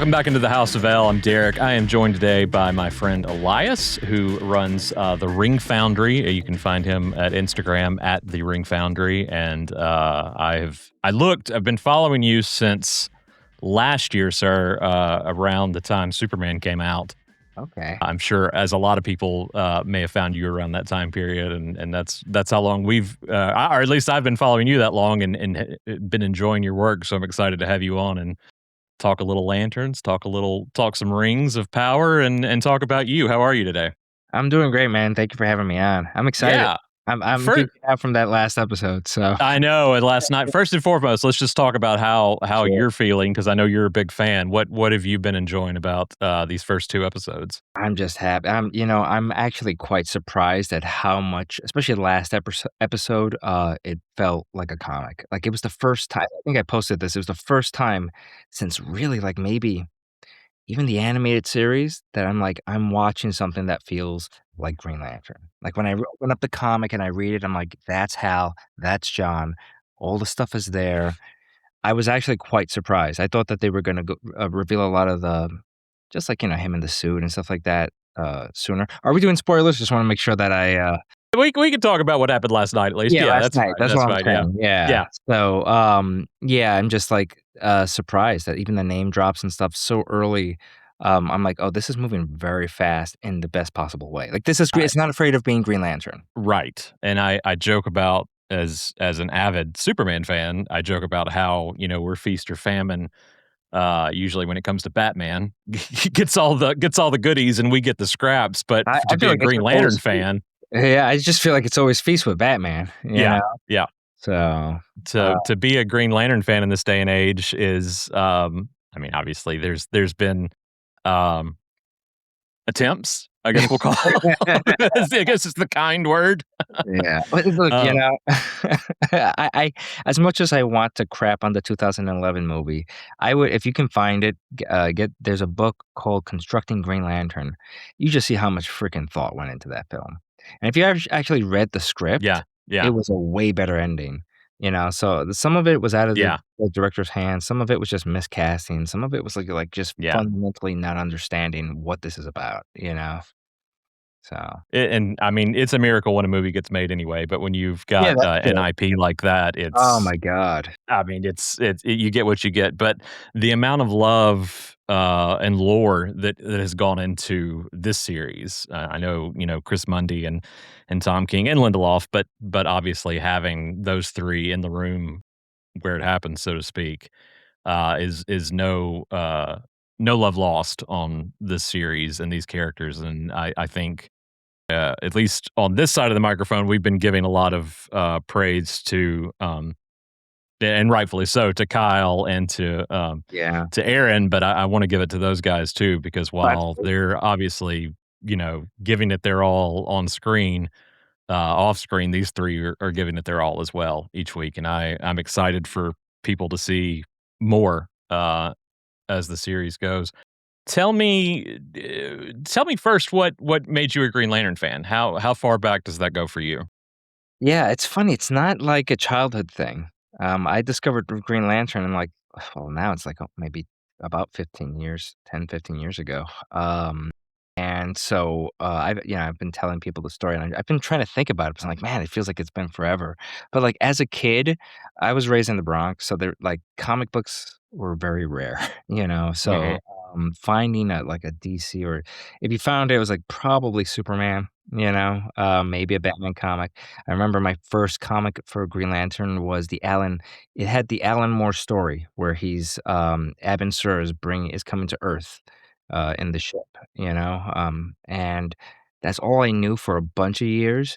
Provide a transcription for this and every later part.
Welcome back into the House of L. I'm Derek. I am joined today by my friend Elias, who runs the Ring Foundry. You can find him at Instagram at the Ring Foundry. And I've been following you since last year, sir, around the time Superman came out. Okay. I'm sure, as a lot of people may have found you around that time period, and that's how long we've, or at least I've been following you that long and been enjoying your work. So I'm excited to have you on and talk a little lanterns, talk some rings of power, and talk about you. How are you today? I'm doing great, man. Thank you for having me on. I'm excited. Yeah, I'm for geeking out from that last episode, so I know. And last night, first and foremost, let's just talk about how sure. you're feeling because I know you're a big fan. What have you been enjoying about these first two episodes? I'm just happy. I'm actually quite surprised at how much, especially the last episode, it felt like a comic. Like, it was the first time I think I posted this, it was the first time since really, like, maybe even the animated series that I'm like, I'm watching something that feels like Green Lantern. Like, when I open up the comic and I read it, I'm like, "That's Hal, that's John, all the stuff is there." I was actually quite surprised. I thought that they were gonna go reveal a lot of the just, like, him in the suit and stuff like that, sooner. Are we doing spoilers? Just wanna make sure that We can talk about what happened last night at least. yeah, Yeah, last that's night, fine. that's That's what I'm fine. Yeah, saying, yeah. yeah. So, yeah, I'm just, like, surprised that even the name drops and stuff so early. I'm like, "Oh, this is moving very fast in the best possible way." Like, this is great. It's not afraid of being Green Lantern. Right. And I joke about as an avid Superman fan, I joke about how, we're feast or famine usually when it comes to Batman. He gets all the goodies and we get the scraps, but I to feel be a like it's Green Lantern always fan, yeah, I just feel like it's always feast with Batman, yeah. Yeah. So, To be a Green Lantern fan in this day and age is I mean, obviously there's been um attempts, I guess we'll call I guess it's the kind word. yeah. But look, Um I as much as I want to crap on the 2011 movie, I would if you can find it, get there's a book called Constructing Green Lantern. You just see how much freaking thought went into that film. And if you actually read the script, yeah, yeah, it was a way better ending, So some of it was out of yeah, the director's hands, some of it was just miscasting, some of it was like just yeah. fundamentally not understanding what this is about. So And I mean, it's a miracle when a movie gets made anyway, but when you've yeah, got, that's an true. IP like that, Oh it's my god. I mean, you get what you get, but the amount of love, and lore that has gone into this series, I know, Chris Mundy and Tom King and Lindelof, but obviously having those 3 in the room where it happens, so to speak, is no love lost on this series and these characters, and I think at least on this side of the microphone, we've been giving a lot of praise to, and rightfully so, to Kyle and Yeah. to Aaron. But I want to give it to those guys too, because Oh, while absolutely. they're obviously giving it their all on screen, off screen, these 3 are giving it their all as well each week, and I'm excited for people to see more as the series goes. Tell me first what made you a Green Lantern fan? How far back does that go for you? Yeah, it's funny, it's not like a childhood thing. I discovered Green Lantern in, like well, now it's like, maybe about 15 years, 10, 15 years ago. And so, I've been telling people the story, and I've been trying to think about it, 'cause I'm like, "Man, it feels like it's been forever." But, like, as a kid, I was raised in the Bronx, so comic books were very rare, Mhm. So, finding a DC or if you found it was, like, probably Superman, maybe a Batman comic. I remember my first comic for Green Lantern was it had the Alan Moore story where Abin Sur is coming to Earth, in the ship, and that's all I knew for a bunch of years.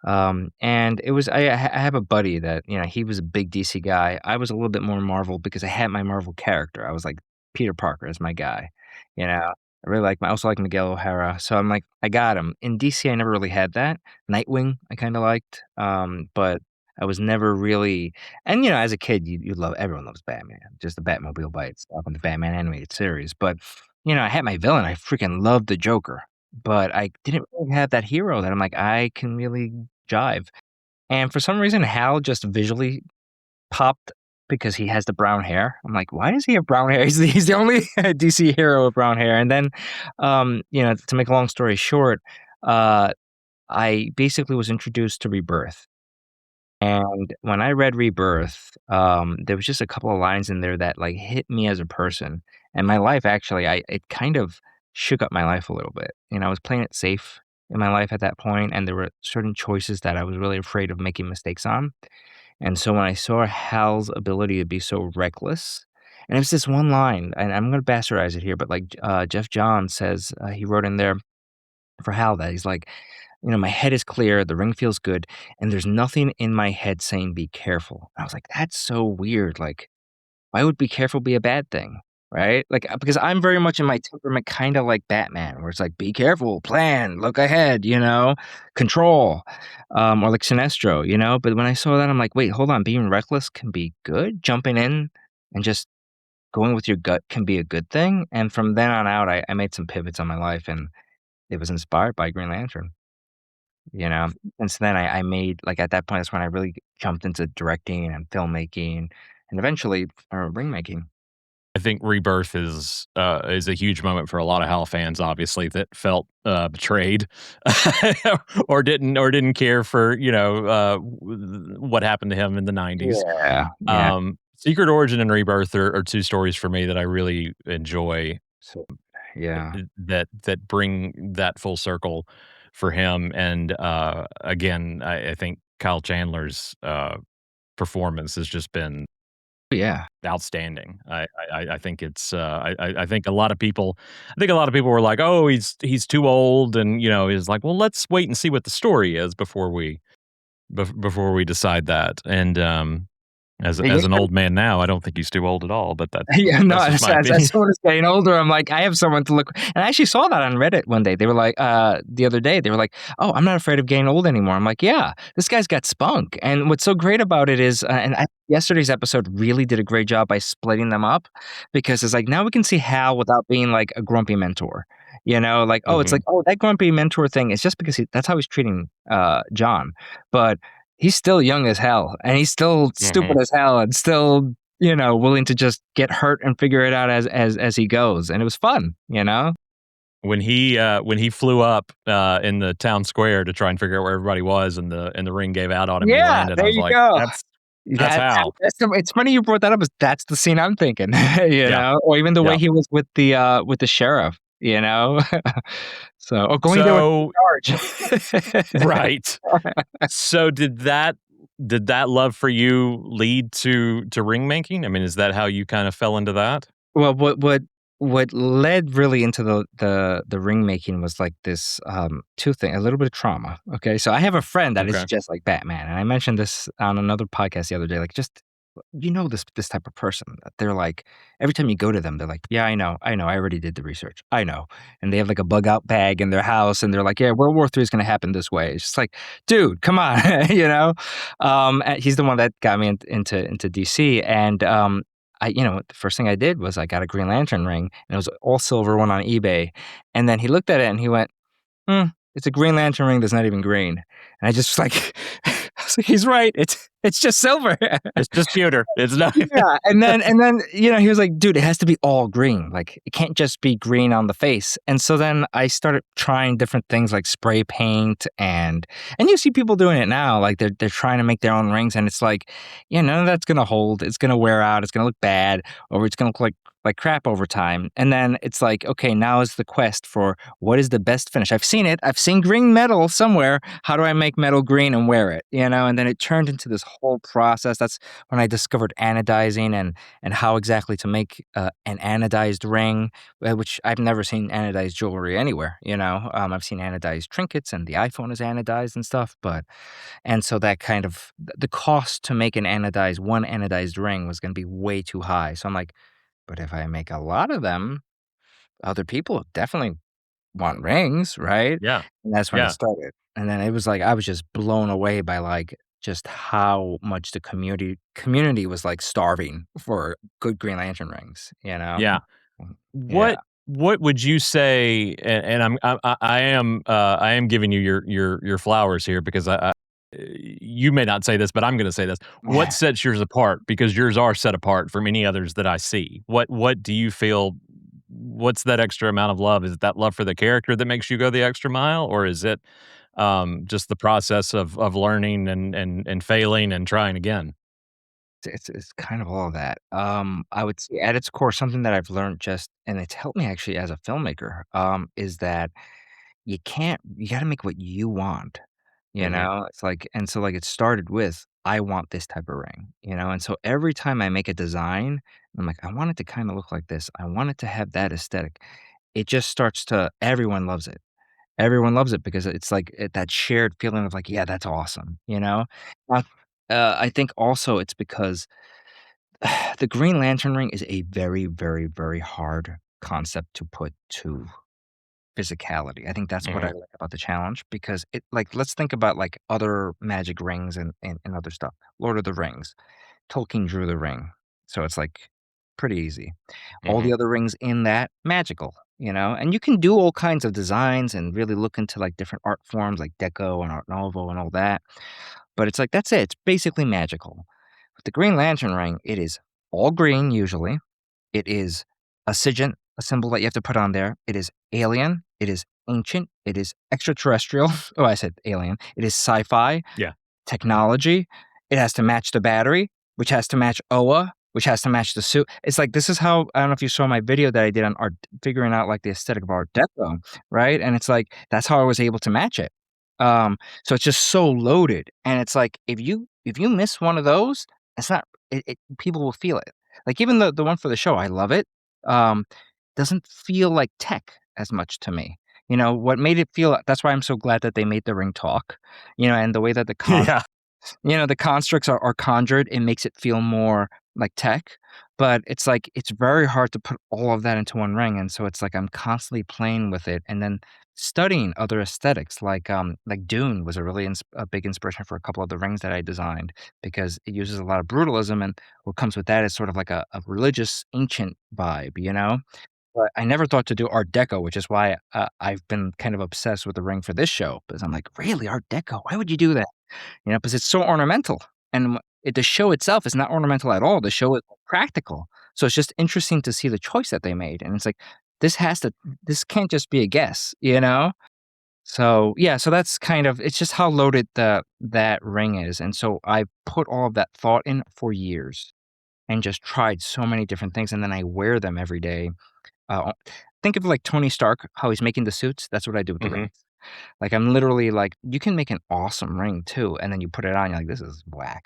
And it was I have a buddy that, he was a big DC guy. I was a little bit more Marvel because I had my Marvel character. I was like, Peter Parker is my guy, you know? I also like Miguel O'Hara, so I'm like, I got him. In DC, I never really had that. Nightwing, I kinda liked, but I was never really and, as a kid, you love everyone loves Batman, just the Batmobile by itself and the Batman animated series, but, I had my villain. I freaking loved the Joker, but I didn't really have that hero that I'm like, I can really jive. And for some reason, Hal just visually popped because he has the brown hair. I'm like, "Why does he have brown hair?" He's the only DC hero with brown hair, and then, to make a long story short, uh, I basically was introduced to Rebirth, and when I read Rebirth, there was just a couple of lines in there that, like, hit me as a person, and my life actually, I it kind of shook up my life a little bit. I was playing it safe in my life at that point, and there were certain choices that I was really afraid of making mistakes on, and so when I saw Hal's ability to be so reckless, and it was this one line, and I'm gonna bastardize it here, but, like, Jeff Johns says, he wrote in there for Hal that he's like, "My head is clear, the ring feels good, and there's nothing in my head saying be careful." I was like, "That's so weird, like, why would be careful be a bad thing?" Right? Like, because I'm very much in my temperament kinda like Batman, where it's like, "Be careful, plan, look ahead," "Control," or like Sinestro, But when I saw that, I'm like, "Wait, hold on, being reckless can be good? Jumping in and just going with your gut can be a good thing?" And from then on out, I made some pivots on my life, and it was inspired by Green Lantern. And so then I made like, at that point, that's when I really jumped into directing and filmmaking and eventually, ring making. I think Rebirth is a huge moment for a lot of Hal fans, obviously, that felt, betrayed or didn't care for, what happened to him in the '90s. Yeah, yeah. Secret Origin and Rebirth are 2 stories for me that I really enjoy, So yeah. that bring that full circle for him, and, again, I think Kyle Chandler's, performance has just been Yeah. outstanding. I think it's, I think a lot of people were like, "Oh, he's too old," and, he's like, "Well, let's wait and see what the story is before we decide that,and, as an old man now, I don't think he's too old at all, but Yeah, no, that's just as my as as opinion. someone is getting older, I'm like, I have someone to look and I actually saw that on Reddit one day. They were like, the other day, they were like, "Oh, I'm not afraid of getting old anymore." I'm like, "Yeah, this guy's got spunk." And what's so great about it is, yesterday's episode really did a great job by splitting them up because it's like, now we can see Hal without being like a grumpy mentor. Like, oh, it's like, Mhm, oh, that grumpy mentor thing is just because that's how he's treating John. But he's still young as hell and he's still stupid mhm. as hell and still willing to just get hurt and figure it out as he goes, and it was fun. When he flew up, in the town square to try and figure out where everybody was and the ring gave out on him and he Yeah, landed, I there was you like, go. That's Hal." It's funny you brought that up, 'cause that's the scene I'm thinking, Yeah, or even the way yeah. he was with the sheriff, you know? So or going there with So charge. right. So did that love for you lead to ring making? I mean, is that how you kind of fell into that? Well, what led really into the ring making was like this, 2 thing a little bit of trauma, okay? So I have a friend that is Okay. just like Batman, and I mentioned this on another podcast the other day, like, just this type of person that they're like every time you go to them, they're like, "Yeah, I already did the research. I know." And they have like a bug out bag in their house, and they're like, "Yeah, World War III is gonna happen this way." It's just like, dude, come on, you know? And he's the one that got me into DC, and, the first thing I did was I got a Green Lantern ring, and it was all silver one on eBay, and then he looked at it and he went, "Hmm, it's a Green Lantern ring that's not even green." And I just like I was like, "He's right, it's just silver." It's just pewter. It's not Yeah, and then, he was like, "Dude, it has to be all green, like, it can't just be green on the face." And so then I started trying different things like spray paint and you see people doing it now, like, they're trying to make their own rings, and it's like, yeah, none of that's gonna hold, it's gonna wear out, it's gonna look bad, or it's gonna look like crap over time, and then it's like, "Okay, now is the quest for what is the best finish?" I've seen it, I've seen green metal somewhere, how do I make metal green and wear it, And then it turned into this whole process. That's when I discovered anodizing and how exactly to make an anodized ring, which I've never seen anodized jewelry anywhere. I've seen anodized trinkets, and the iPhone is anodized and stuff, and so that kind of the cost to make one anodized ring was going to be way too high. So I'm like, but if I make a lot of them, other people definitely want rings, right? Yeah. And that's when it Yeah. started. And then it was like I was just blown away by, like, just how much the community was, like, starving for good Green Lantern rings? Yeah. Mm, yeah. What would you say, and I am giving you your flowers here because you may not say this, but I'm gonna say this. What sets yours apart? Because yours are set apart from any others that I see. What do you feel what's that extra amount of love? Is it that love for the character that makes you go the extra mile, or is it, just the process of learning and failing and trying again? It's kind of all of that. I would say at its core, something that I've learned just and it's helped me actually as a filmmaker, is that you gotta make what you want, you Mhm, know? It's like and so, like, it started with, "I want this type of ring," you know? And so every time I make a design, I'm like, "I want it to kinda look like this. I want it to have that aesthetic." It just starts to everyone loves it. Everyone loves it because it's like, that shared feeling of like, "Yeah, that's awesome," you know? Uh, I think also it's because the Green Lantern ring is a very, very, very hard concept to put to physicality. I think that's what I mhm, like about the challenge because it like, let's think about, like, other magic rings and other stuff. Lord of the Rings, Tolkien drew the ring, so it's, like, pretty easy. All the mhm. other rings in that, magical, you know? And you can do all kinds of designs and really look into, like, different art forms like Deco and Art Nouveau and all that, but it's like, that's it, it's basically magical. With the Green Lantern ring, it is all green usually. It is a sigil, a symbol that you have to put on there. It is alien. It is ancient. It is extraterrestrial. Oh, I said alien. It is sci-fi Yeah. technology. It has to match the battery, which has to match OA, which has to match the suit. It's like this is how I don't know if you saw my video that I did on art figuring out like the aesthetic of Art Deco, right? And it's like that's how I was able to match it. So it's just so loaded, and it's like if you miss one of those, it's not people will feel it. Like even the one for the show, I love it. Um, doesn't feel like tech as much to me. You know what made it feel? That's why I'm so glad that they made the ring talk. You know, and the way that Yeah. the constructs are conjured, it makes it feel more like tech, but it's like it's very hard to put all of that into one ring, and so it's like I'm constantly playing with it and then studying other aesthetics like Dune was a big inspiration for a couple of the rings that I designed because it uses a lot of brutalism, and what comes with that is sort of like a religious ancient vibe, you know? But I never thought to do Art Deco, which is why, I've been kind of obsessed with the ring for this show, because I'm like, "Really, Art Deco? Why would you do that?" You know, because it's so ornamental, and the show itself is not ornamental at all, the show is practical, so it's just interesting to see the choice that they made, and it's like, this has to this can't just be a guess, you know? So, yeah, so that's kind of it's just how loaded that ring is, and so I put all of that thought in for years and just tried so many different things, and then I wear them every day. Think of, like, Tony Stark, how he's making the suits, that's what I do with the Mhm. rings. Like, I'm literally like, you can make an awesome ring too, and then you put it on, you're like, "This is whack."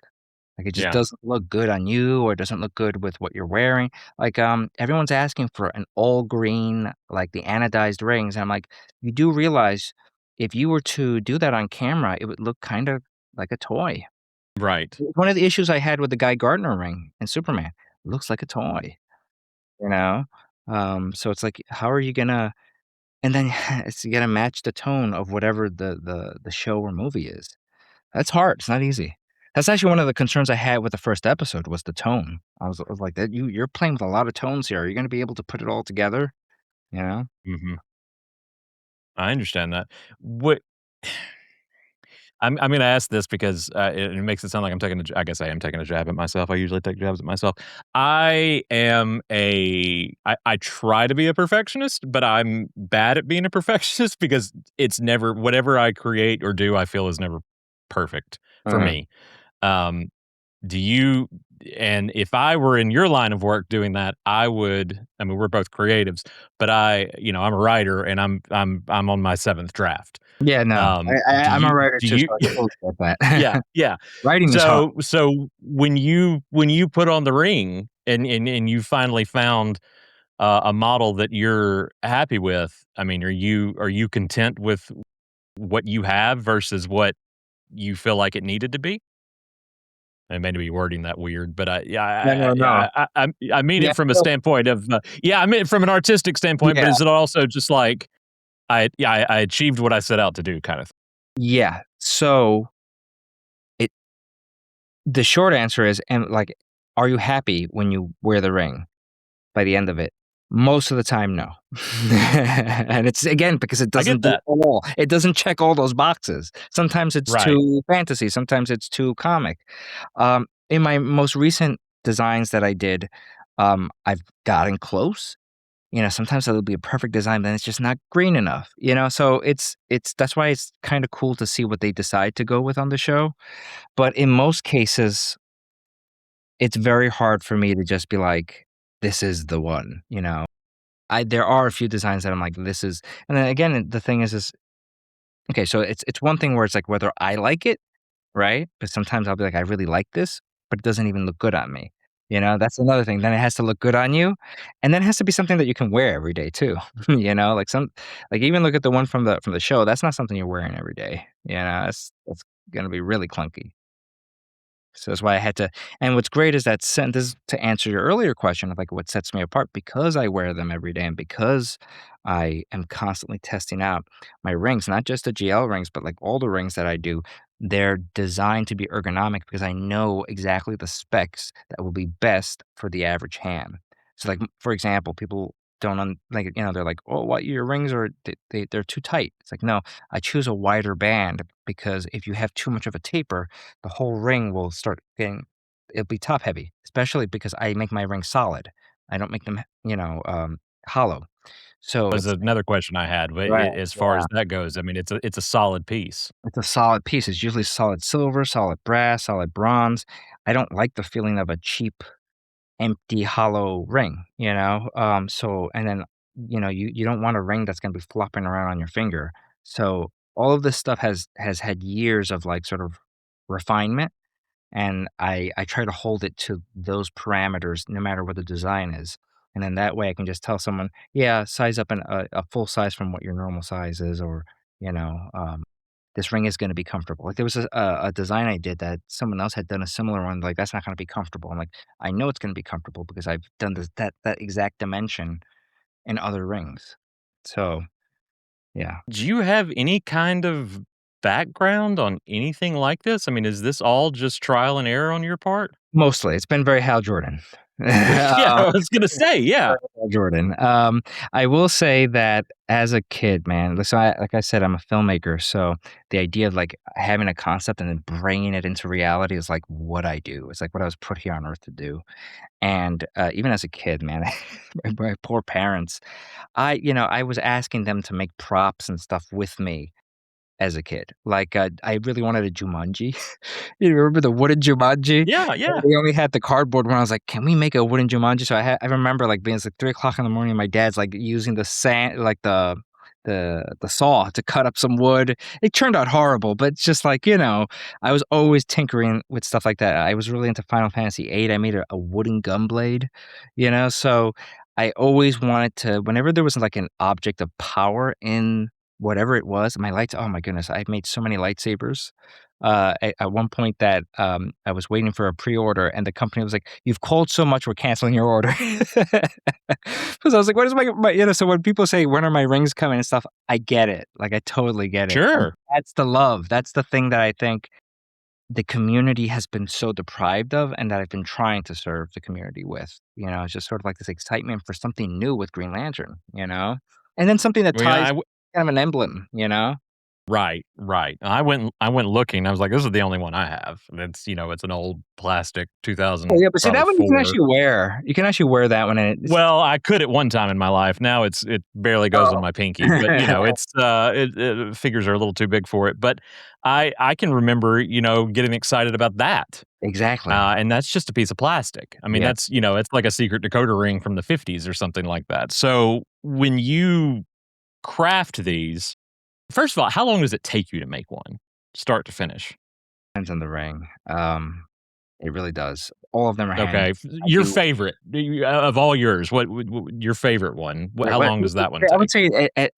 Like, it just Yeah. doesn't look good on you or it doesn't look good with what you're wearing. Like, everyone's asking for an all green, like, the anodized rings, and I'm like, you do realize if you were to do that on camera, it would look kinda like a toy. Right. One of the issues I had with the Guy Gardner ring in Superman, it looks like a toy, you know? So it's like, how are you gonna and then it's you gotta match the tone of whatever the show or movie is. That's hard, it's not easy. That's actually one of the concerns I had with the first episode was the tone. I was like, "That you're playing with a lot of tones here. Are you gonna be able to put it all together?" You know? Mhm. I understand that. What I'm gonna ask this because, it makes it sound like I'm taking a j I guess I am taking a jab at myself. I usually take jabs at myself. I try to be a perfectionist, but I'm bad at being a perfectionist because it's never whatever I create or do, I feel is never perfect for Mhm. me. Um, do you and if I were in your line of work doing that, I mean, we're both creatives, but I'm a writer and I'm on my 7th draft. Yeah, no. I'm a writer Do too, so you I totally get Yeah, that. yeah. Writing is hard. So when you put on the ring and you finally found, a model that you're happy with, I mean, are you content with what you have versus what you feel like it needed to be? I may be wording that weird, but No, no, no. I mean Yeah, it from a so standpoint of, I mean it from an artistic standpoint, but yeah, is it also just like, I achieved what I set out to do kind of yeah. So, it the short answer is, and, like, are you happy when you wear the ring by the end of it? Most of the time, no. And it's again because I get that. it doesn't check all those boxes. Sometimes it's Right. too fantasy, sometimes it's too comic. In my most recent designs that I did, I've gotten close. Sometimes it'll be a perfect design, then it's just not green enough, So it's that's why it's kinda cool to see what they decide to go with on the show. But in most cases, it's very hard for me to just be like, "This is the one," you know? There are a few designs that I'm like, "This is," and then again, the thing is okay, so it's one thing where it's like whether I like it, right? But sometimes I'll be like, "I really like this," but it doesn't even look good on me, That's another thing, then it has to look good on you, and then it has to be something that you can wear every day too, like, even look at the one from the show, that's not something you're wearing every day, That's gonna be really clunky. So that's why I had to, and what's great is that this to answer your earlier question of like what sets me apart because I wear them every day and because I am constantly testing out my rings, not just the GL rings, but like all the rings that I do, they're designed to be ergonomic because I know exactly the specs that will be best for the average hand. So like for example, people don't like they're like, "Oh, what your rings are they're too tight." It's like, "No, I choose a wider band because if you have too much of a taper, the whole ring will start getting it'll be top heavy, especially because I make my rings solid. I don't make them, hollow. So Was another question I had, but right, as far as yeah. that goes, I mean, it's a solid piece. It's a solid piece. It's usually solid silver, solid brass, solid bronze. I don't like the feeling of a cheap, empty, hollow ring, So and then, you don't want a ring that's gonna be flopping around on your finger. So all of this stuff has had years of like sort of refinement. And I try to hold it to those parameters no matter what the design is, and then that way I can just tell someone, "Yeah, size up a full size from what your normal size is," or, you know, um, "This ring is gonna be comfortable." Like, there was a design I did that someone else had done a similar one, like, "That's not gonna be comfortable." I'm like, "I know it's gonna be comfortable because I've done that exact dimension in other rings." So, yeah. Do you have any kind of background on anything like this? I mean, is this all just trial and error on your part? Mostly, it's been very Hal Jordan. Yeah, I was gonna say, yeah. Jordan. I will say that as a kid, man, listen, like I said, I'm a filmmaker, so the idea of like having a concept and then bringing it into reality is like what I do. It's like what I was put here on earth to do. And even as a kid, man, my poor parents, I was asking them to make props and stuff with me as a kid. Like, I really wanted a Jumanji. You remember the wooden Jumanji? Yeah, And yeah. we only had the cardboard one. I was like, "Can we make a wooden Jumanji?" So I remember, like, being it's, like, 3 o'clock in the morning, my dad's, like, using the sand like, the saw to cut up some wood. It turned out horrible, but it's just like, I was always tinkering with stuff like that. I was really into Final Fantasy VIII. I made a wooden gun blade, so I always wanted to whenever there was, like, an object of power in whatever it was, my lights oh my goodness, I've made so many lightsabers. At one point that, I was waiting for a pre-order and the company was like, "You've called so much, we're canceling your order." 'Cause I was like, "What is so when people say, "When are my rings coming?" and stuff, I get it, like, I totally get it, and Sure. that's the love, that's the thing that I think the community has been so deprived of and that I've been trying to serve the community with, it's just sort of like this excitement for something new with Green Lantern, And then something that Well, yeah, ties kind of an emblem. right, right. I went looking, I was like, "This is the only one I have." And it's an old plastic Oh, yeah, but see, that one you can 2004. actually wear. You can actually wear that one, and it's Well, I could at one time in my life, now it barely goes on oh. my pinky, but, figures are a little too big for it, but I can remember, getting excited about that, Exactly. and that's just a piece of plastic. I mean, Yeah. it's like a secret decoder ring from the '50s or something like that. So, when you craft these, first of all, how long does it take you to make one, start to finish? Depends on the ring. It really does. All of them are Okay, handmade. I your do favorite, of all yours, what your favorite one? right, How what long does that one I would take? say at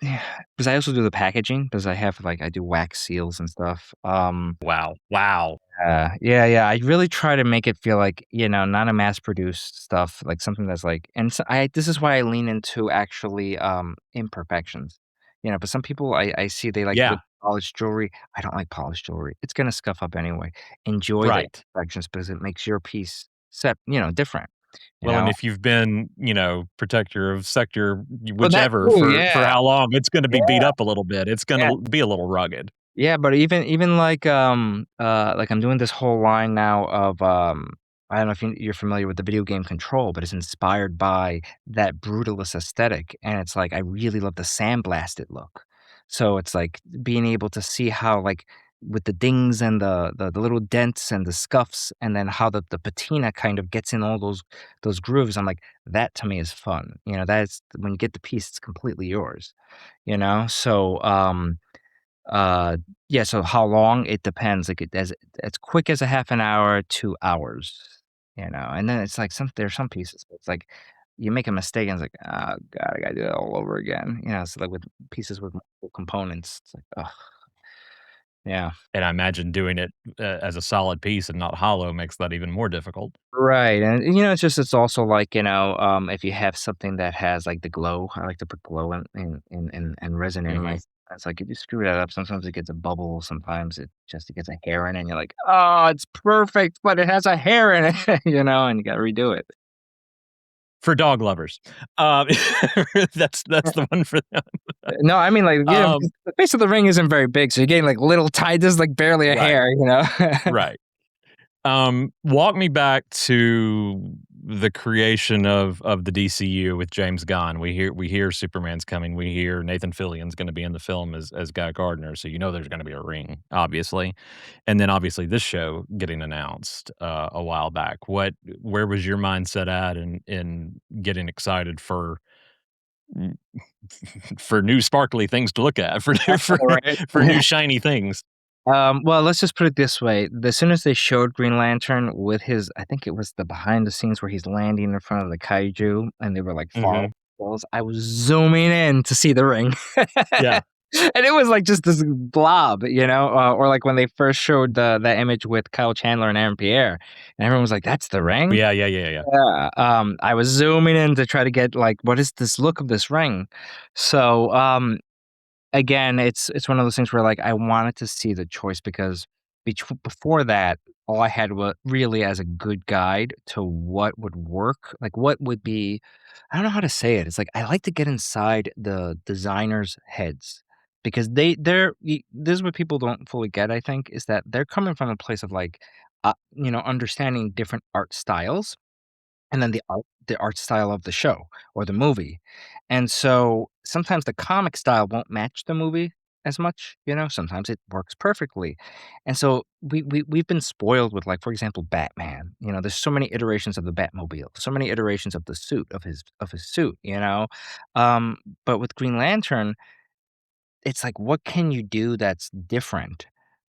'cause I also do the packaging, because I do wax seals and stuff. Wow, wow. Yeah, yeah, I really try to make it feel like, not a mass-produced stuff, like something that's like and so this is why I lean into actually, imperfections, but some people I see they like Yeah, with polished jewelry. I don't like polished jewelry. It's gonna scuff up anyway. Enjoy the right. imperfections because it makes your piece different. you Well, and know? if you've been, protector of sector Well, that whichever too, for yeah. how long, it's gonna be beat Yeah, up a little bit. It's yeah. gonna be a little rugged. Yeah, but even like I'm doing this whole line now of, I don't know if you're familiar with the video game Control, but it's inspired by that brutalist aesthetic, and it's like, I really love the sandblasted look. So it's like being able to see how, like, with the dings and the little dents and the scuffs, and then how the patina kind of gets in all those grooves, I'm like, "That to me is fun." That is when you get the piece, it's completely yours, you know? So, uh, yeah, so how long? It depends, like, as quick as a half an hour to hours, and then it's like there's some pieces, it's like, you make a mistake and it's like, "Oh god, I gotta do that all over again," so, like, with pieces with multiple components, it's like, ugh, yeah. And I imagine doing it, as a solid piece and not hollow makes that even more difficult. Right, and, it's also like, if you have something that has, like, the glow, I like to put glow in resin anyway. Mhm. It's like, if you screw that up, sometimes it gets a bubble, sometimes it gets a hair in it, and you're like, "Oh, it's perfect, but it has a hair in it," and you gotta redo it. For dog lovers. Um, that's the one for them. No, I mean, like, Um, because the face of the ring isn't very big, so you're getting, like, little there's, like, barely a right, hair, right. Walk me back to the creation of the DCU with James Gunn. We hear Superman's coming. We hear Nathan Fillion's gonna be in the film as Guy Gardner, so you know there's gonna be a ring, obviously. And then obviously this show getting announced, a while back. Where was your mindset at in getting excited for new sparkly things to look at, for for Right? for new shiny things? Well, let's just put it this way. As soon as they showed Green Lantern with his I think it was the behind the scenes where he's landing in front of the kaiju and they were like far Mhm. walls, I was zooming in to see the ring. Yeah. And it was like just this blob, or like when they first showed that image with Kyle Chandler and Aaron Pierre, and everyone was like, "That's the ring?" Yeah, yeah, yeah, yeah. Yeah, I was zooming in to try to get like, what is this look of this ring? So, again, it's one of those things where, like, I wanted to see the choice because before that, all I had was really as a good guide to what would work, like, what would be I don't know how to say it. It's like, I like to get inside the designers' heads because this is what people don't fully get, I think, is that they're coming from a place of, like, understanding different art styles and then the art style of the show or the movie. And so sometimes the comic style won't match the movie as much, sometimes it works perfectly. And so we've been spoiled with, like, for example, Batman. There's so many iterations of the Batmobile, so many iterations of the suit of his suit, Um, but with Green Lantern, it's like, what can you do that's different,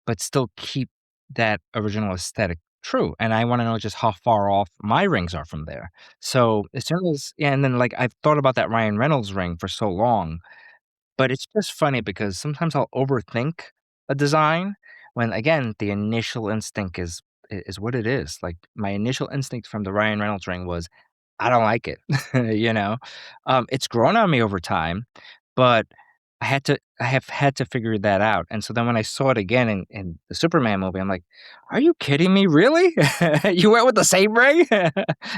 but still keep that original aesthetic true? And I wanna know just how far off my rings are from there. So, as soon as yeah, and then, like, I've thought about that Ryan Reynolds ring for so long, but it's just funny because sometimes I'll overthink a design when, again, the initial instinct is what it is. Like, my initial instinct from the Ryan Reynolds ring was, "I don't like it." You know? It's grown on me over time, but I have had to figure that out, and so then when I saw it again in the Superman movie, I'm like, "Are you kidding me? Really? You went with the same ring?"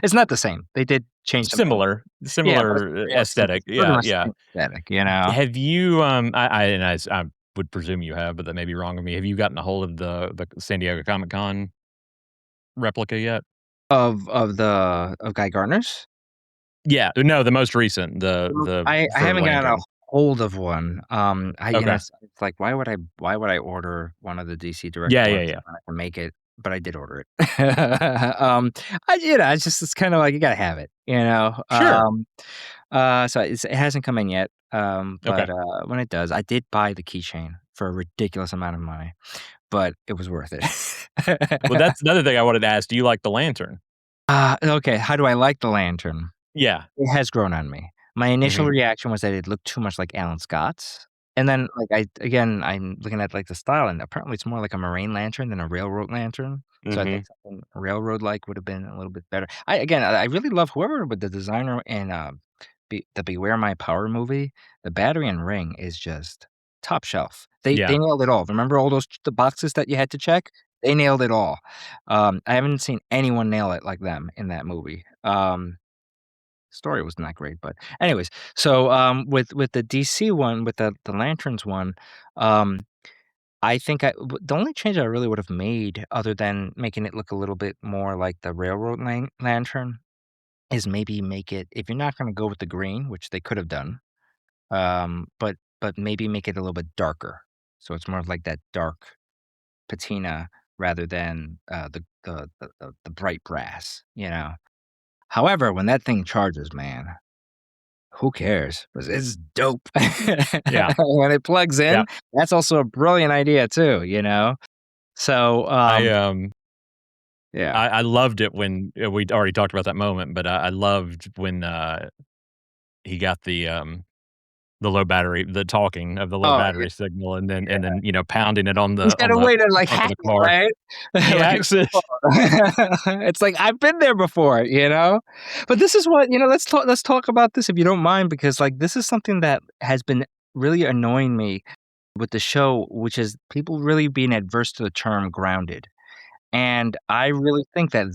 It's not the same. They did change some things. Similar Yeah, but it's similar, yeah, aesthetic. it's pretty Yeah, much yeah. the same aesthetic. Have you, I would presume you have, but that may be wrong of me. Have you gotten a hold of the San Diego Comic Con replica yet? Of Guy Gardner's? Yeah, no, the most recent, I for haven't gotten a Lantern. hold of one. Okay. It's like, why would I order one of the DC Direct Yeah, yeah, ones yeah. when I can make it? But I did order it. It's kinda like you gotta have it. Sure. So it hasn't come in yet, Okay. but, when it does, I did buy the keychain for a ridiculous amount of money, but it was worth Well, it. that's another thing I wanted to ask. Do you like the Lantern? Okay, how do I like the lantern? Yeah. It has grown on me. My initial Mhm. reaction was that it looked too much like Alan Scott's, and then, like, I'm looking at, like, the style, and apparently it's more like a marine lantern than a railroad lantern, so I think Mhm. something railroad-like would have been a little bit better. I really love whoever with the designer in, the Beware My Power movie. The battery and ring is just top shelf. They Yeah. nailed it all. Remember all those the boxes that you had to check? They nailed it all. I haven't seen anyone nail it like them in that movie. Story was not great, but anyways, so, with the DC one, with the Lanterns one, um, I think the only change I really would have made other than making it look a little bit more like the railroad lantern is maybe make it if you're not gonna go with the green, which they could have done, but maybe make it a little bit darker. So it's more of like that dark patina rather than, the bright brass, you know? However, when that thing charges, man, who cares? 'Cause it's dope. Yeah, When it plugs yeah. in, that's also a brilliant idea too, you know? So, I, um, yeah. I loved it when we'd already talked about that moment, but I loved when, he got the low battery the talking of the low Oh, yeah, battery signal and then, pounding it he's got on a the way to, like, trunk of hack the it, car. right? He Like, hacks it. it's like, "I've been there before," you know? But this is what let's talk about this if you don't mind because, like, this is something that has been really annoying me with the show, which is people really being adverse to the term grounded. And I really think that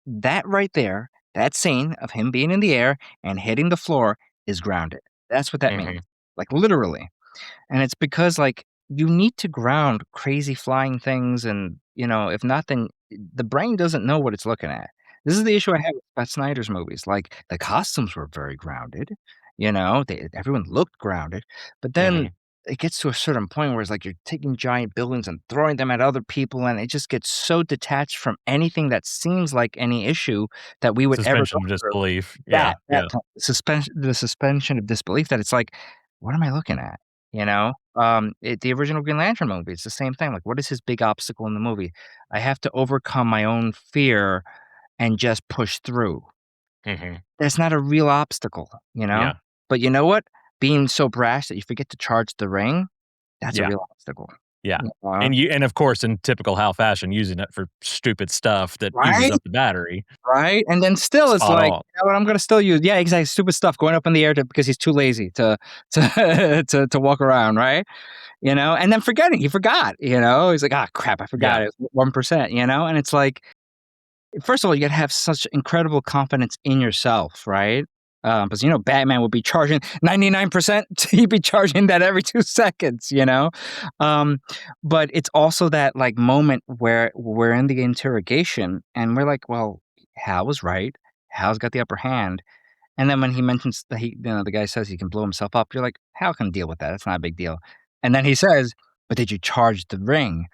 that right there, that scene of him being in the air and hitting the floor is grounded. That's what that means, Mhm. like, literally. And it's because, like, you need to ground crazy flying things and, if not, then the brain doesn't know what it's looking at. This is the issue I have with Scott Snyder's movies, like, the costumes were very grounded, everyone looked grounded, but then Mhm. it gets to a certain point where it's like you're taking giant buildings and throwing them at other people, and it just gets so detached from anything that seems like any issue that we would ever go Suspension of through. disbelief. Yeah, That yeah. suspension of disbelief that it's like, "What am I looking at?" You know? The original Green Lantern movie, it's the same thing, like, what is his big obstacle in the movie? I have to overcome my own fear and just push through. Mhm. That's not a real obstacle, you know? Yeah, But you know what? Being so brash that you forget to charge the ring, that's a yeah, real obstacle. yeah. You know? And of course, in typical Hal fashion, using it for stupid stuff that uses Right? up the battery. Right? And then still it's Spot like, on. "You know what? I'm gonna still use" yeah, exactly, stupid stuff going up in the air because he's too lazy to to walk around, right? And then forgetting, he forgot, he's like, "Ah, crap, I forgot Yeah. it, 1%, and it's like, first of all, you gotta have such incredible confidence in yourself, right? Because Batman would be charging 99%, he'd be charging that every 2 seconds, you know? Um, but it's also that, like, moment where we're in the interrogation, and we're like, "Well, Hal was right. Hal's got the upper hand." And then when he mentions that the guy says he can blow himself up, you're like, "Hal can deal with that, it's not a big deal." And then he says, "But did you charge the ring?"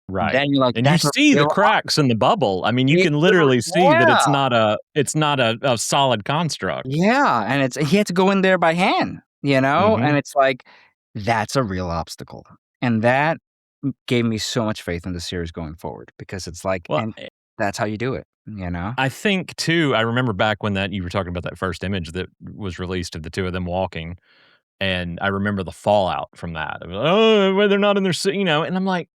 Right. Then you're like, And you "That's a see the real cracks in the bubble. I mean, you yeah, can literally see that yeah, it's not a solid construct. yeah, and he had to go in there by hand, Mhm. and it's like, that's a real obstacle, and that gave me so much faith in the series going forward because it's like Well, and that's how you do it, you know? I think too, I remember back when that you were talking about that first image that was released of the 2 of them walking, and I remember the fallout from that. "Oh, well, they're not in their and I'm like,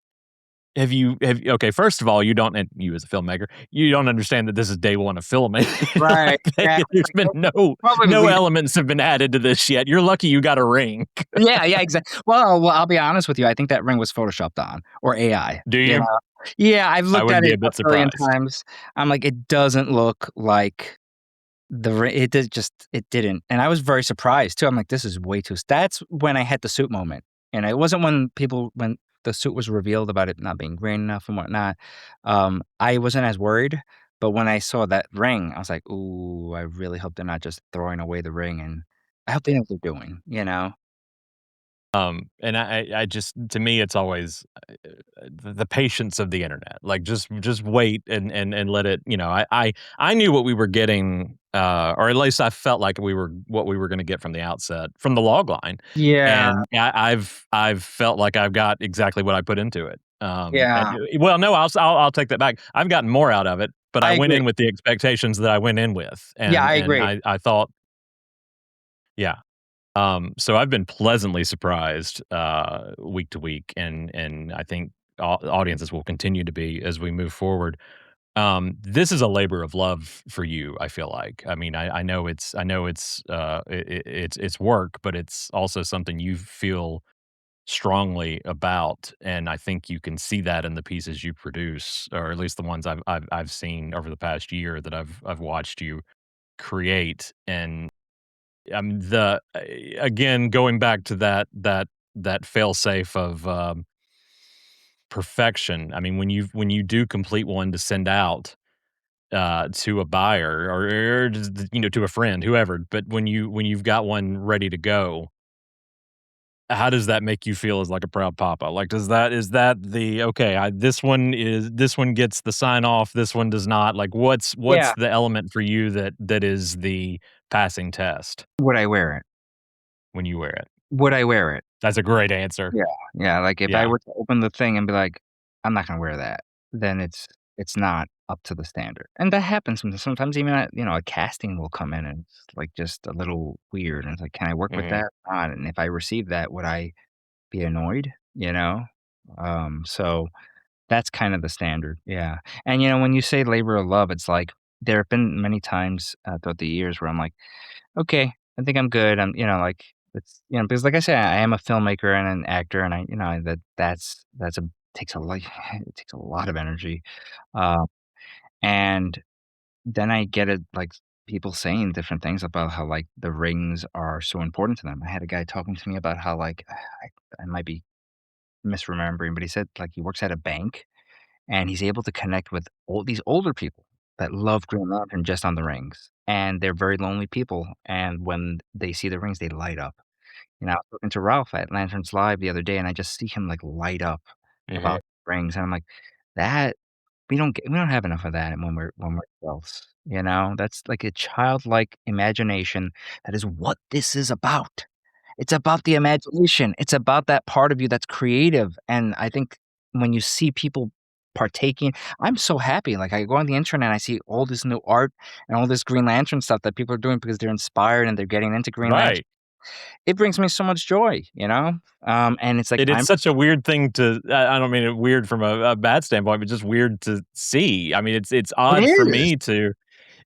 okay, first of all, you don't and you as a filmmaker, you don't understand that this is day 1 of filming. Right, Like, exactly, there's like, been probably no lead elements have been added to this yet. You're lucky you got a ring. yeah, yeah, exactly. Well, I'll be honest with you, I think that ring was photoshopped on or AI, Do you? Yeah, I've I looked wouldn't at be it a a bit billion surprised. times. I'm like, "It doesn't look like it did just it didn't." And I was very surprised too. I'm like, "This is way too" that's when I had the suit moment. And it wasn't when the suit was revealed about it not being green enough and whatnot. I wasn't as worried, but when I saw that ring, I was like, "Ooh, I really hope they're not just throwing away the ring, and I hope they know what they're doing," you know? And I just to me, it's always, the patience of the internet. Like, just wait and let it I knew what we were getting, or at least I felt like what we were gonna get from the outset, from the log line, Yeah, and I've felt like I've got exactly what I put into it. yeah, Well, no, I'll take that back. I've gotten more out of it, but I I went agree. in with the expectations that I went in with, Yeah, I and agree. I thought yeah. So I've been pleasantly surprised, week to week, and I think audiences will continue to be as we move forward. This is a labor of love for you, I feel like. I mean, I know it's, it's work, but it's also something you feel strongly about, and I think you can see that in the pieces you produce, or at least the ones I've seen over the past year that I've watched you create. And again, going back to that fail safe of perfection. I mean, when you do complete one to send out to a buyer, or just, to a friend, whoever, but when you've got one ready to go, how does that make you feel as like a proud papa? Like, is that the, okay, this one gets the sign off, this one does not. Like, what's Yeah. the element for you that is the passing test Would I wear it? when you wear it? Would I wear it? That's a great answer. Yeah, yeah, like, if I Yeah. were to open the thing and be like, "I'm not gonna wear that," then it's not up to the standard, and that happens sometimes even at a casting will come in and it's, like, just a little weird, and it's like, "Can I work with Mhm. that?" Not, and if I receive that, would I be annoyed, you know? So that's kind of the standard, yeah, and, when you say labor of love, it's like, there have been many times, throughout the years where I'm like, "Okay, I think I'm good." Like, it's because like I said, I am a filmmaker and an actor, and that's a takes a lot it takes a lot of energy, uh, and then I get it, like, people saying different things about how, like, the rings are so important to them. I had a guy talking to me about how, like, I might be misremembering, but he said, like, he works at a bank, and he's able to connect with all these older people that love Green Lantern just on the rings, and they're very lonely people, and when they see the rings, they light up. I was talking to Ralph at Lanterns Live the other day, and I just see him, like, light up Mhm. about rings, and I'm like, "That we don't have enough of that when we're adults," you know? That's like a childlike imagination that is what this is about. It's about the imagination. It's about that part of you that's creative, and I think when you see people partaking I'm so happy, like, I go on the internet and I see all this new art and all this Green Lantern stuff that people are doing because they're inspired and they're getting into Green Lantern. Right. It brings me so much joy, you know? And it's like, It's such a weird thing to, I don't mean it weird from a bad standpoint, but just weird to see. I mean, it's it odd for is. me to,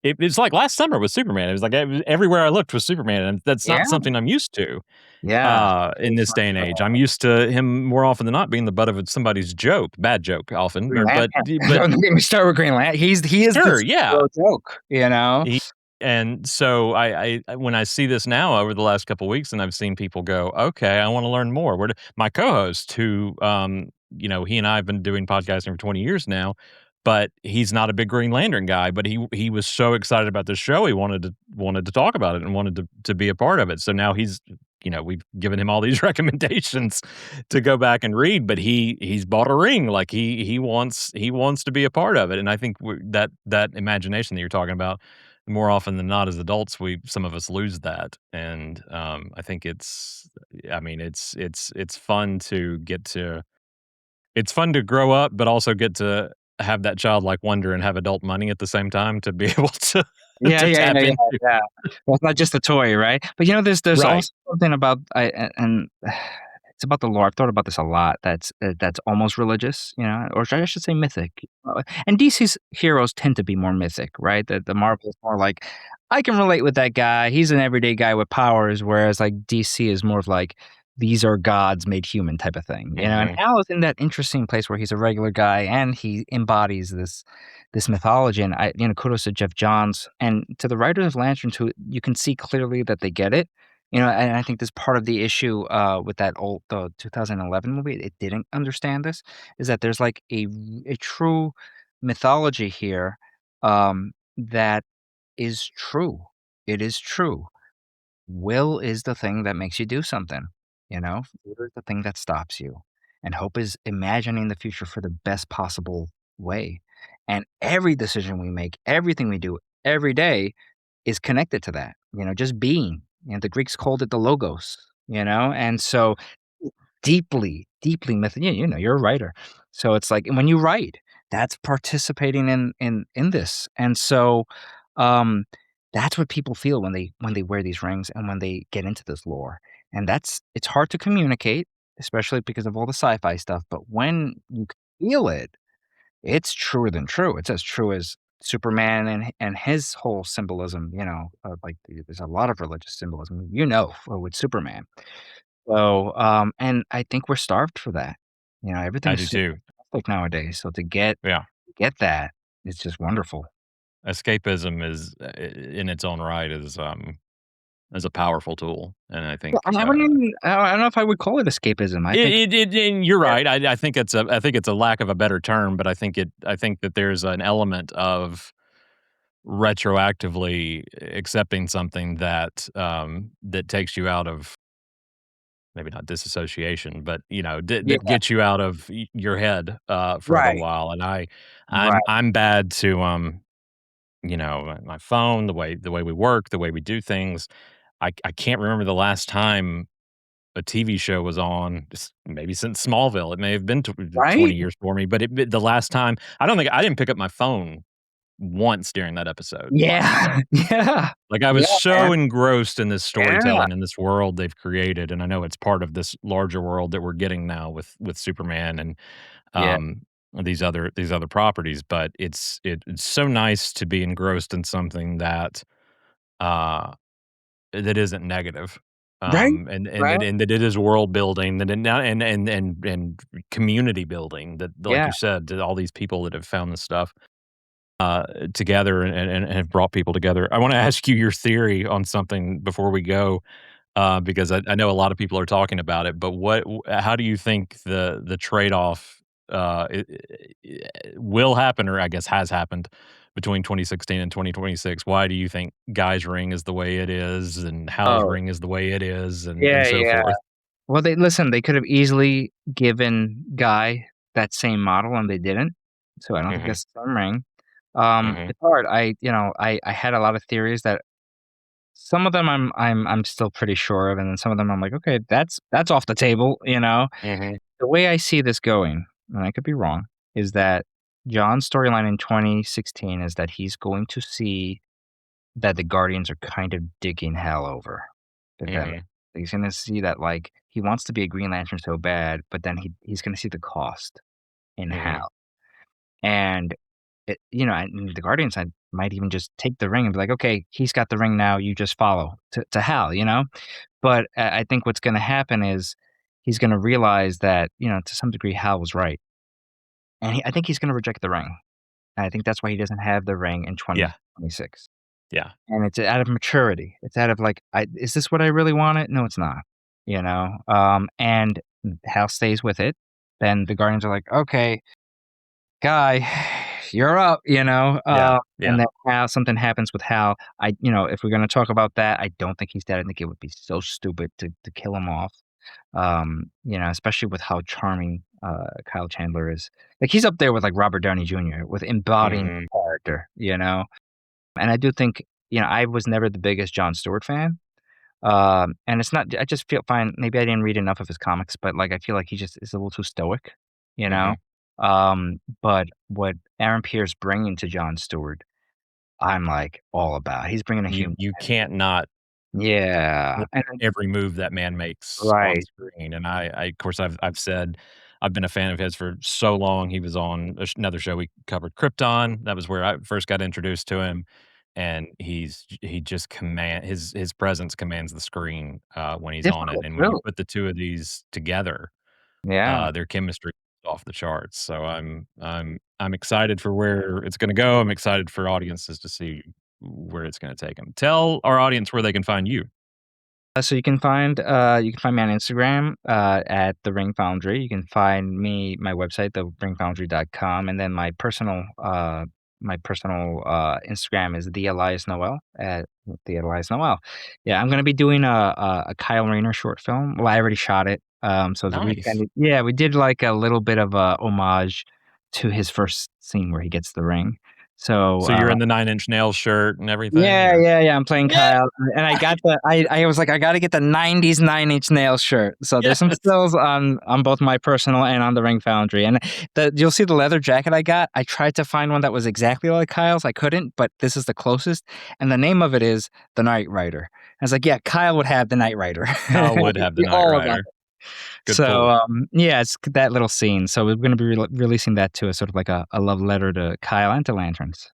it's like last summer with Superman. It was like everywhere I looked was Superman, and that's Yeah, not something I'm used to, yeah. in Very this much day and age. so. I'm used to him more often than not being the butt of somebody's joke, bad joke often, Green Lantern. but Don't get me started with Green Lantern. He is the sure, yeah. superhero joke, you know? He And so when I see this now over the last couple weeks, and I've seen people go, "Okay, I wanna learn more." Where my co-host who, he and I have been doing podcasting for 20 years now, but he's not a big Green Lantern guy, but he was so excited about the show, he wanted to talk about it and wanted to be a part of it. So now we've given him all these recommendations to go back and read, but he's bought a ring, like, he wants to be a part of it, and I think that imagination that you're talking about, more often than not, as adults, some of us lose that, and, I think I mean, it's fun to it's fun to grow up, but also get to have that childlike wonder and have adult money at the same time to be able to Yeah, to yeah, tap yeah, yeah, into. yeah. Well, it's not just a toy, right? But, there's Right. also something about and it's about the lore. I've thought about this a lot. That's almost religious, or I should say mythic. And DC's heroes tend to be more mythic, right? The Marvel is more like, I can relate with that guy. He's an everyday guy with powers, whereas like DC is more of like these are gods made human type of thing, And Mhm. Al is in that interesting place where he's a regular guy and he embodies this mythology. And kudos to Jeff Johns and to the writers of Lanterns who you can see clearly that they get it. And I think this part of the issue with the 2011 movie, it didn't understand this, is that there's like a true mythology here that is true. It is true. Will is the thing that makes you do something, Fear is the thing that stops you, and hope is imagining the future for the best possible way. And every decision we make, everything we do every day is connected to that, just being. The Greeks called it the logos, And so deeply, deeply yeah, you're a writer. So it's like when you write, that's participating in this. And so um that's what people feel when they wear these rings and when they get into this lore. And it's hard to communicate, especially because of all the sci-fi stuff, but when you feel it, it's truer than true. It's as true as Superman and his whole symbolism, like there's a lot of religious symbolism, with Superman. And I think we're starved for that. You know, I everything's do so too. like nowadays, so to Yeah. get that, it's just wonderful. Escapism is, in its own right, is a powerful tool, and I Well, think, I wouldn't even I don't know if I would call it escapism. I think and you're yeah, right. I think it's a lack of a better term, but I think that there's an element of retroactively accepting something that, that takes you out of maybe not disassociation, but, yeah, that gets you out of your head, for a little right, while, and right, I'm bad to, my phone, the way we work, the way we do things. I can't remember the last time a TV show was on, maybe since Smallville. It may have been 20 right? years for me, but the last time I didn't pick up my phone once during that episode last Yeah, night. yeah, Like, I was yeah, man, so engrossed in this yeah, storytelling and this world they've created, and I know it's part of this larger world that we're getting now with Superman and, yeah, um, these other properties, but it's so nice to be engrossed in something uh, that isn't negative, right, right, and that it is world building, that it now and community building, that, like yeah. you said, that all these people that have found this stuff, together and have brought people together. I wanna ask you your theory on something before we go, because I know a lot of people are talking about it, but how do you think the trade-off, will happen, or I guess has happened, between 2016 and 2026? Why do you think Guy's ring is the way it is, and Hal's Oh, ring is the way it is, and yeah, so yeah. forth? Well, they could have easily given Guy that same model, and they didn't, so I don't think Mhm, that's the same ring. mhm, It's hard. I had a lot of theories that some of them I'm still pretty sure of, and then some of them I'm like, "Okay, that's off the table," you know? mhm, The way I see this going, and I could be wrong, is that John's storyline in 2016 is that he's going to see that the Guardians are kind of digging Hal over, if that makes mhm, he's gonna see that, like, he wants to be a Green Lantern so bad, but then he's gonna see the cost in mhm, Hal. And and the Guardians might even just take the ring and be like, "Okay, he's got the ring now, you just follow to Hal," you know? But I think what's gonna happen is he's gonna realize that, to some degree, Hal was right, and I think he's gonna reject the ring, and I think that's why he doesn't have the ring in yeah, 2026. yeah, And it's out of maturity. It's out of like, "Is this what I really wanted? No, it's not." You know? And Hal stays with it. Then the Guardians are like, "Okay, Guy, you're up," yeah, and yeah, then Hal something happens with Hal. If we're gonna talk about that, I don't think he's dead. I think it would be so stupid to kill him off, especially with how charming, Kyle Chandler is. Like, he's up there with, like, Robert Downey Jr. with embodying mhm, character, you know? And I do think, I was never the biggest Jon Stewart fan, and it's not I just feel fine maybe I didn't read enough of his comics, but, like, I feel like he just is a little too stoic, you know? mhm. But what Aaron Pierce bringing to Jon Stewart, I'm, like, all about. He's bringing a human. You can't not Yeah, look and at every move that man makes on right. screen, and of course, I've said I've been a fan of his for so long. He was on another show we covered, Krypton. That was where I first got introduced to him, and he just his presence commands the screen, when he's on it, Difficult and when you too. put the 2 of these together, Yeah. their chemistry is off the charts. So I'm excited for where it's gonna go. I'm excited for audiences to see where it's gonna take them. Tell our audience where they can find you. So you can find me on Instagram at the Ring Foundry. You can find me my website, theringfoundry.com, and then my personal Instagram is the Elias Noel at the Elias Noel. Yeah, I'm gonna be doing a Kyle Rayner short film. Well, I already shot it. Nice. We did like a little bit of a homage to his first scene where he gets the ring. So So you're in the Nine Inch Nails shirt and everything, yeah, or yeah, yeah, I'm playing yeah, Kyle, and I was like, "I gotta get the '90s Nine Inch Nails shirt." So there's some yes. stills on both my personal and on the Ring Foundry, and you'll see the leather jacket I got. I tried to find one that was exactly like Kyle's, I couldn't, but this is the closest, and the name of it is The Knight Rider. I was like, "Yeah, Kyle would have the Knight Rider." Kyle would have the Be Knight all about Rider. it. Good So, pull. yeah, it's that little scene. So we're gonna be releasing that too as sort of like a love letter to Kyle and to Lanterns.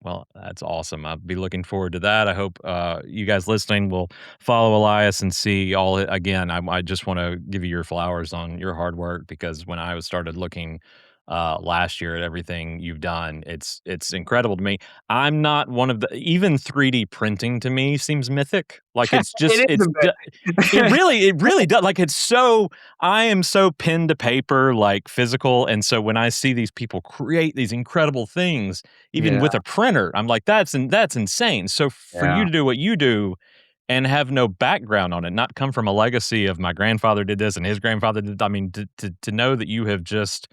Well, that's awesome. I'll be looking forward to that. I hope you guys listening will follow Elias and see all. Again, I just want to give you your flowers on your hard work because when I was started looking last year at everything you've done, it's incredible to me. I'm not one of the even 3D printing to me seems mythic. Like it's just It is a bit. it really does. Like it's so I am so pen to paper, like physical, and so when I see these people create these incredible things even Yeah, with a printer, I'm like, that's insane." So for you yeah. to do what you do and have no background on it, not come from a legacy of my grandfather did this and his grandfather did I mean, to know that you have just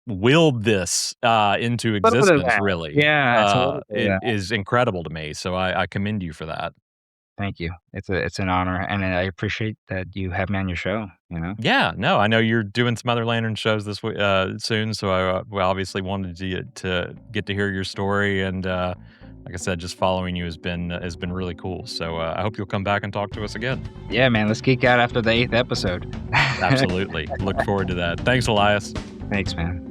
willed this, into A little bit of existence that. really, Yeah, it's a little bit of it that. is incredible to me, so I commend you for that. Thank you. It's an honor, and I appreciate that you have me on your show, you know? Yeah, no, I know you're doing some other Lantern shows this soon, so I, well, obviously wanted to get to hear your story, and like I said, just following you has been really cool. So I hope you'll come back and talk to us again. Yeah, man, let's geek out after the 8th episode. Absolutely, look forward to that. Thanks, Elias. Thanks, man.